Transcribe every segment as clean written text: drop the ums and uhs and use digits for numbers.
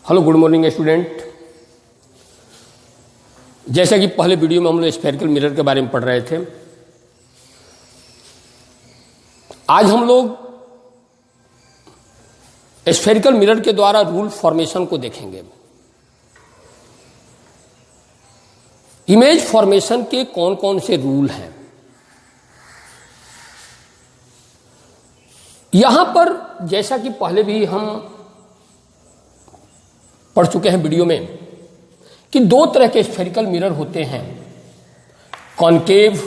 Hello good morning student. जैसा कि पहले वीडियो में हम लोग स्फेरिकल मिरर के बारे में पढ़ रहे थे, आज हम लोग स्फेरिकल मिरर के द्वारा रूल फॉर्मेशन को देखेंगे। इमेज फॉर्मेशन के कौन कौन से रूल हैं, यहां पर जैसा कि पहले भी हम पढ़ चुके हैं वीडियो में कि दो तरह के स्फेरिकल मिरर होते हैं, concave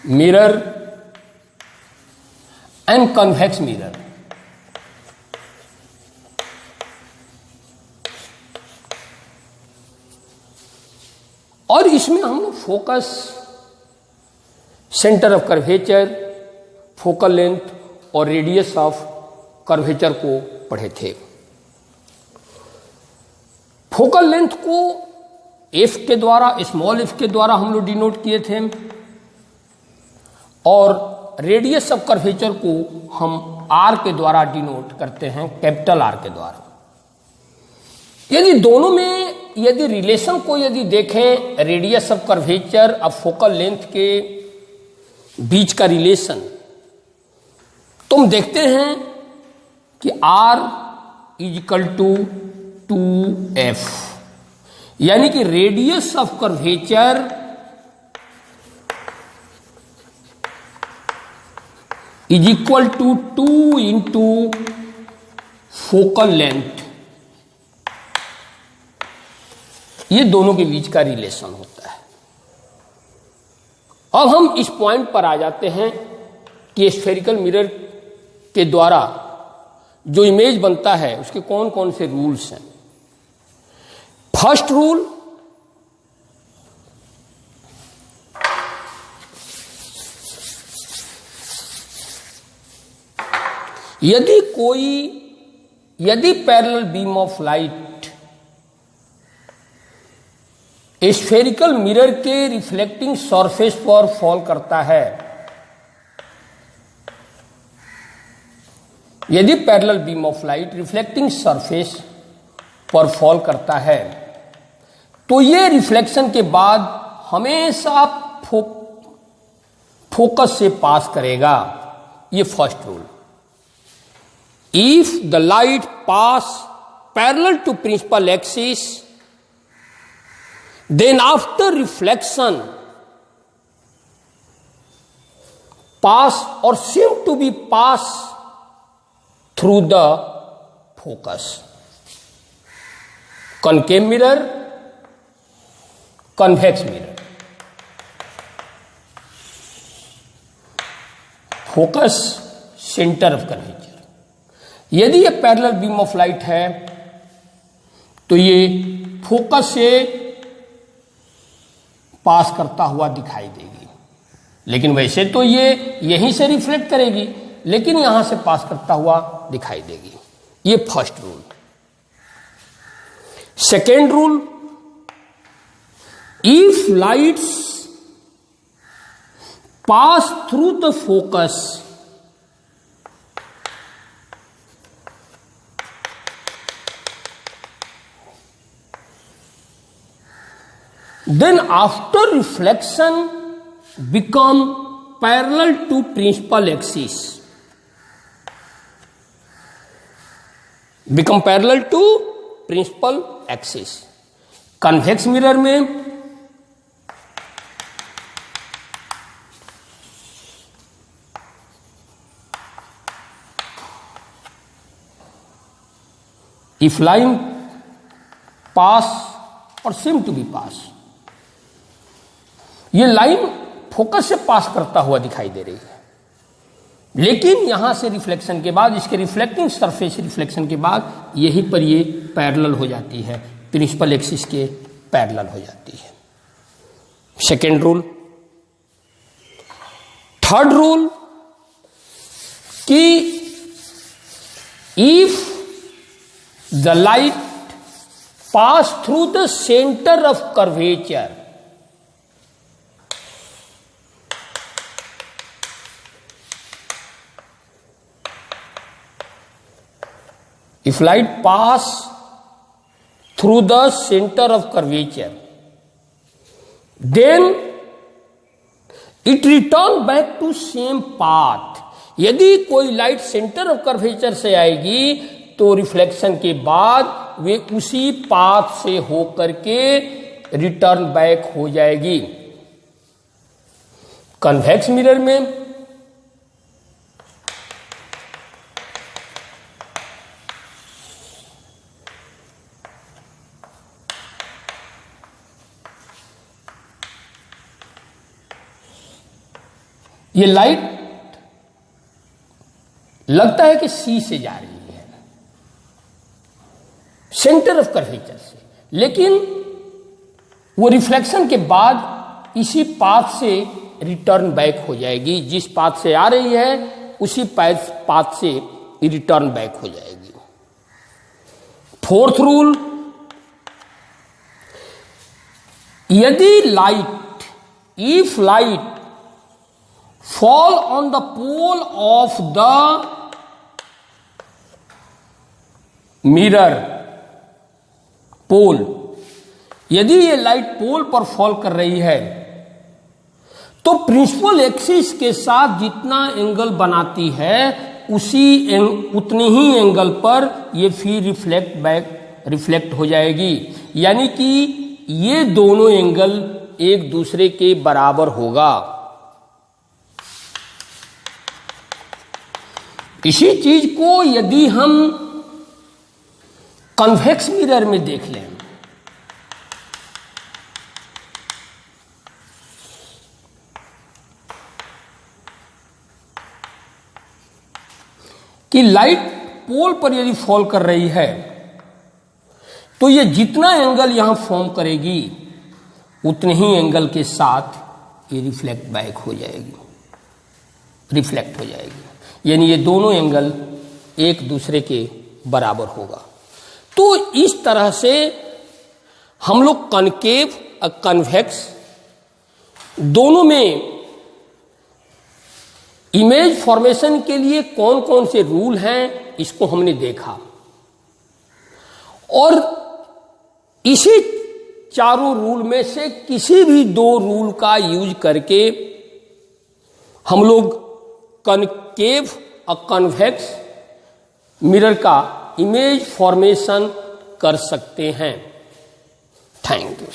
mirror and convex mirror. और इसमें हम लोग focus, centre of curvature, focal length और रेडियस ऑफ कर्वेचर को पढ़े थे। फोकल लेंथ को एफ के द्वारा, स्मॉल एफ के द्वारा हम लोग डिनोट किए थे और रेडियस ऑफ कर्वेचर को हम आर के द्वारा डिनोट करते हैं, कैपिटल आर के द्वारा। यदि दोनों में यदि रिलेशन को यदि देखें, रेडियस ऑफ कर्वेचर और फोकल लेंथ के बीच का रिलेशन, तो हम देखते हैं कि R is equal to 2F, यानी कि radius of curvature is equal to 2 into focal length. ये दोनों के बीच का रिलेशन होता है। अब हम इस पॉइंट पर आ जाते हैं कि स्फेरिकल मिरर के द्वारा जो इमेज बनता है उसके कौन कौन से रूल्स हैं। फर्स्ट रूल, यदि parallel beam of light spherical mirror के रिफ्लेक्टिंग सरफेस पर फॉल करता है, यदि parallel beam of light reflecting surface पर फॉल करता है तो ये रिफ्लेक्शन के बाद हमेशा फोकस से पास करेगा। ये first rule. If the light pass parallel to principal axis, then after reflection pass और seem to be pass through the focus. Concave mirror, convex mirror. Focus, centre of curvature. यदि ये parallel beam of light है तो ये focus से पास करता हुआ दिखाई देगी, लेकिन वैसे तो ये यहीं से रिफ्लेक्ट करेगी, लेकिन यहां से पास करता हुआ दिखाई देगी। ये first rule. Second rule, if lights pass through the focus, then after reflection become parallel to principal axis, become parallel to principal axis। Convex mirror में if line pass और seem to be pass, ये line focus से पास करता हुआ दिखाई दे रही है, लेकिन यहां से रिफ्लेक्शन के बाद, इसके रिफ्लेक्टिंग सरफेस रिफ्लेक्शन के बाद यहीं पर ये पैरेलल हो जाती है, प्रिंसिपल एक्सिस के पैरेलल हो जाती है। Second rule. थर्ड रूल कि if the light pass through the centre of curvature, If light pass through the center of curvature, then it return back to same path. यदि कोई light centre of curvature से आएगी तो reflection के बाद वे उसी path से होकर के रिटर्न बैक हो जाएगी। कन्वेक्स मिरर में ये लाइट लगता है कि सी से जा रही है, सेंटर ऑफ कर्वेचर से, लेकिन वो रिफ्लेक्शन के बाद इसी पाथ से रिटर्न बैक हो जाएगी। जिस पाथ से आ रही है उसी पाथ से रिटर्न बैक हो जाएगी। फोर्थ रूल, यदि light, if light fall on the pole of the mirror pole, यदि ये लाइट पोल पर फॉल कर रही है तो प्रिंसिपल एक्सिस के साथ जितना एंगल बनाती है उतनी ही एंगल पर ये फिर रिफ्लेक्ट हो जाएगी। यानी कि ये दोनों एंगल एक दूसरे के बराबर होगा। इसी चीज को यदि हम कन्वेक्स मिरर में देख लें, कि लाइट पोल पर यदि फॉल कर रही है तो ये जितना एंगल यहां फॉर्म करेगी उतने ही एंगल के साथ ये रिफ्लेक्ट हो जाएगी। यानी ये दोनों एंगल एक दूसरे के बराबर होगा। तो इस तरह से हम लोग कनकेव और कन्वेक्स दोनों में इमेज फॉर्मेशन के लिए कौन कौन से रूल हैं इसको हमने देखा, और इसी चारों रूल में से किसी भी दो रूल का यूज करके हम लोग कनकेव और कन्वेक्स मिरर का इमेज फॉर्मेशन कर सकते हैं। Thank you.